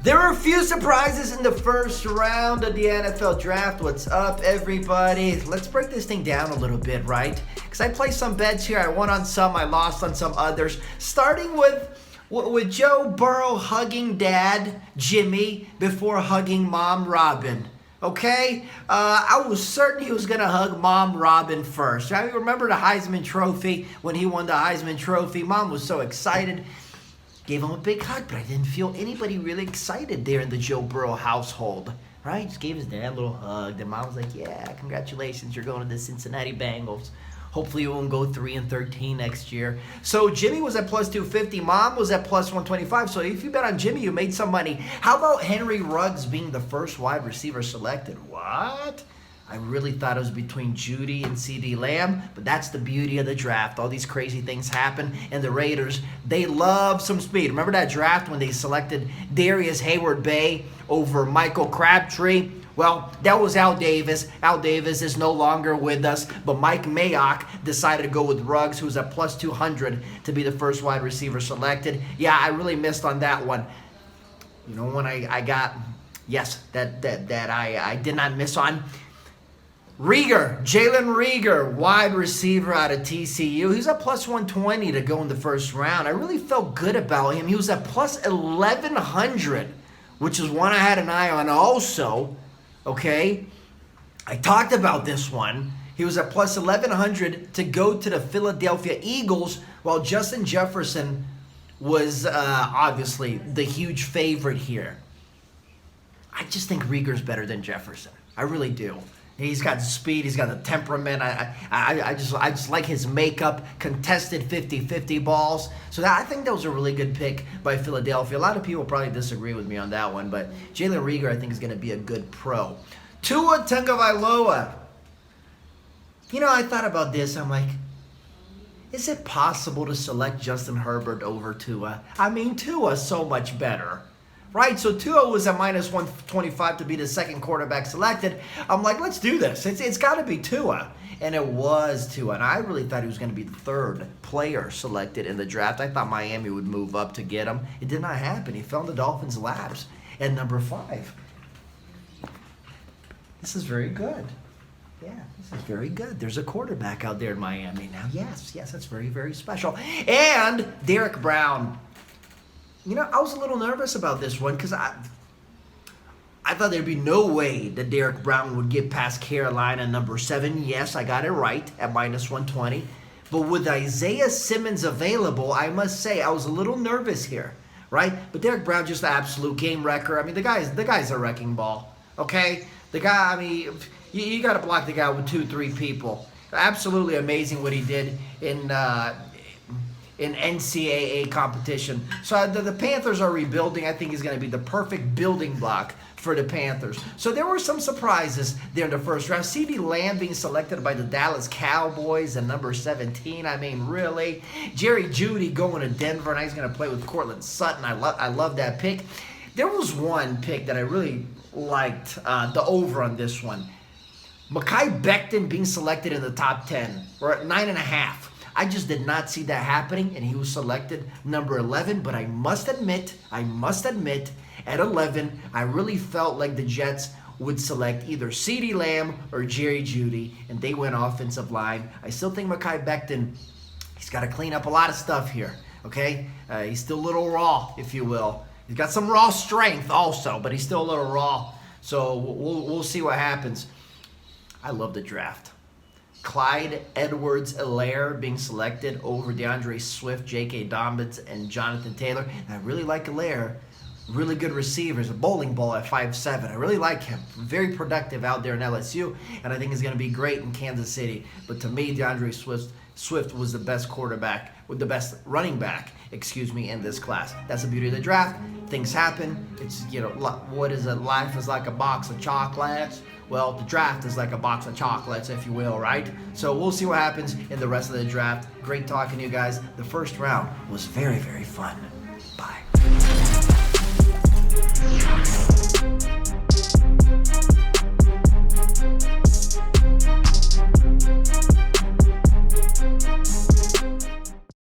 There were a few surprises in the first round of the NFL draft. What's up, everybody? Let's break this thing down a little bit, right? Because I placed some bets here. I won on some, I lost on some others. Starting with Joe Burrow hugging dad, Jimmy, before hugging mom, Robin. Okay? I was certain he was going to hug mom, Robin, first. I remember the Heisman Trophy. When he won the Heisman Trophy, mom was so excited. Gave him a big hug, but I didn't feel anybody really excited there in the Joe Burrow household, right? Just gave his dad a little hug. Then mom was like, yeah, congratulations, you're going to the Cincinnati Bengals. Hopefully you won't go 3-13 next year. So Jimmy was at plus 250. Mom was at plus 125. So if you bet on Jimmy, you made some money. How about Henry Ruggs being the first wide receiver selected? What? I really thought it was between Judy and CeeDee Lamb, but that's the beauty of the draft. All these crazy things happen, and the Raiders, they love some speed. Remember that draft when they selected Darius Hayward-Bay over Michael Crabtree? Well, that was Al Davis. Al Davis is no longer with us, but Mike Mayock decided to go with Ruggs, who's at plus 200 to be the first wide receiver selected. Yeah, I really missed on that one. You know when I got, yes, that I did not miss on? Reagor, Jalen Reagor, wide receiver out of TCU. He's at plus 120 to go in the first round. I really felt good about him. He was at plus 1,100, which is one I had an eye on also. Okay? I talked about this one. He was at plus 1,100 to go to the Philadelphia Eagles, while Justin Jefferson was obviously the huge favorite here. I just think Reagor's better than Jefferson. I really do. He's got speed. He's got the temperament. I just like his makeup. Contested 50-50 balls. So I think that was a really good pick by Philadelphia. A lot of people probably disagree with me on that one, but Jalen Reagor I think is going to be a good pro. Tua Tagovailoa. You know, I thought about this. I'm like, is it possible to select Justin Herbert over Tua? I mean, Tua's so much better. Right, so Tua was at minus 125 to be the second quarterback selected. I'm like, let's do this. It's got to be Tua. And it was Tua. And I really thought he was going to be the third player selected in the draft. I thought Miami would move up to get him. It did not happen. He fell in the Dolphins' laps at number 5. This is very good. Yeah, this is very good. There's a quarterback out there in Miami now. Yes, that's very, very special. And Derrick Brown. You know, I was a little nervous about this one because I thought there'd be no way that Derrick Brown would get past Carolina number 7. Yes, I got it right at minus 120. But with Isaiah Simmons available, I must say I was a little nervous here, right? But Derrick Brown just an absolute game wrecker. I mean, the guy's a wrecking ball, okay? The guy, I mean, you got to block the guy with 2-3 people. Absolutely amazing what he did in NCAA competition. So the Panthers are rebuilding. I think he's going to be the perfect building block for the Panthers. So there were some surprises there in the first round. CeeDee Lamb being selected by the Dallas Cowboys at number 17. I mean, really? Jerry Jeudy going to Denver, and he's going to play with Cortland Sutton. I love that pick. There was one pick that I really liked, the over on this one. Mekhi Becton being selected in the top 10, or at 9.5. I just did not see that happening, and he was selected number 11. But I must admit, at 11, I really felt like the Jets would select either CeeDee Lamb or Jerry Jeudy, and they went offensive line. I still think Mekhi Becton, he's got to clean up a lot of stuff here, okay? He's still a little raw, if you will. He's got some raw strength also, but he's still a little raw. So we'll see what happens. I love the draft. Clyde Edwards-Helaire being selected over DeAndre Swift, J.K. Dobbins, and Jonathan Taylor. And I really like Helaire. Really good receiver. He's a bowling ball at 5'7". I really like him. Very productive out there in LSU, and I think he's going to be great in Kansas City. But to me, DeAndre Swift was the best quarterback, with the best running back, in this class. That's the beauty of the draft. Things happen. It's, what is it? Life is like a box of chocolates. Well, the draft is like a box of chocolates, if you will, right? So we'll see what happens in the rest of the draft. Great talking to you guys. The first round was very, very fun. Bye.